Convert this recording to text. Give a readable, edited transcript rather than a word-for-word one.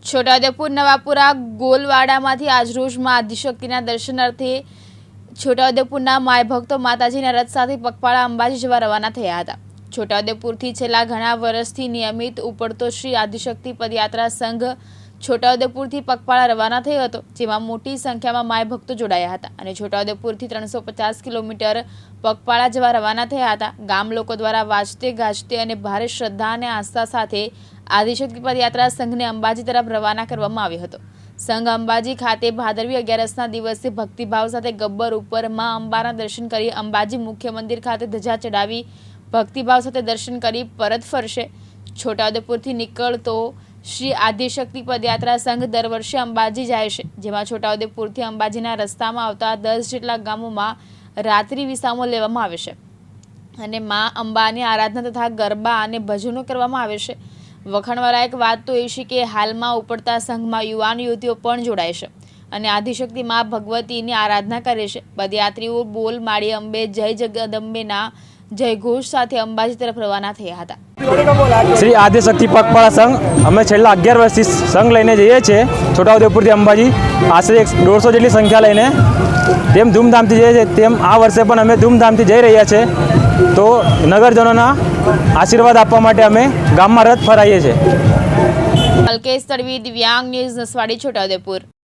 છોટાઉદેપુર નવાપુરા ગોલવાડામાંથી આજરોજ માં આદિશક્તિના દર્શનાર્થે છોટાઉદેપુરના માય ભક્તો માતાજીના રથ સાથે પગપાળા અંબાજી જવા રવાના થયા હતા। છોટાઉદેપુરથી છેલ્લા ઘણા વર્ષથી નિયમિત ઉપડતો શ્રી આદિશક્તિ પદયાત્રા સંઘ છોટાઉદેપુરથી પગપાળા રવાના થયો હતો, જેમાં મોટી સંખ્યામાં માય ભક્તો જોડાયા હતા અને છોટાઉદેપુરથી 350 કિલોમીટર પગપાળા જવા રવાના થયા હતા। ગામ લોકો દ્વારા વાજતે ગાજતે અને ભારે શ્રદ્ધા અને આસ્થા સાથે આદિશક્તિ પદયાત્રા સંઘને અંબાજી તરફ રવાના કરવામાં આવ્યો હતો। સંઘ અંબાજી ખાતે ભાદરવી 11ના દિવસે ભક્તિભાવ સાથે ગબ્બર ઉપર માં અંબાના દર્શન કરી અંબાજી મુખ્ય મંદિર ખાતે ધજા ચડાવી ભક્તિભાવ સાથે દર્શન કરી પરત ફરશે। છોટાઉદેપુરથી નીકળતો શ્રી આદિશક્તિ પદયાત્રા સંઘ દર વર્ષે અંબાજી જાય છે, જેમાં છોટાઉદેપુરથી અંબાજીના રસ્તામાં આવતા 10 જેટલા ગામોમાં રાત્રિ વિસામો લેવામાં આવે છે અને માં અંબાની આરાધના તથા ગરબા અને ભજનો કરવામાં આવે છે। વખાણવાળા એક વાત તો એ છે કે હાલમાં ઉપડતા સંઘમાં યુવાન યુવતીઓ પણ જોડાય છે અને આદિશક્તિ માં ભગવતીની આરાધના કરે છે। પદયાત્રીઓ બોલ માળી અંબે જય જગદંબેના જયઘોષ સાથે અંબાજી તરફ રવાના થયા હતા। શ્રી આદિશક્તિ પગપાળા સંઘ અમે છેલ્લા 11 વર્ષથી સંઘ લઈને જઈએ છીએ છોટાઉદેપુરથી અંબાજી, આશરે 150 જેટલી સંખ્યા લઈને તેમ ધૂમધામથી જઈએ છીએ, તેમ આ વર્ષે પણ અમે ધૂમધામથી જઈ રહ્યા છીએ। તો નગરજનોના આશીર્વાદ આપવા માટે અમે ગામમાં રથ ફરાઈએ છીએ। અલ્કેશ તડવી, દિવ્યાંગ ન્યૂઝ, નસવાડી, છોટાઉદેપુર।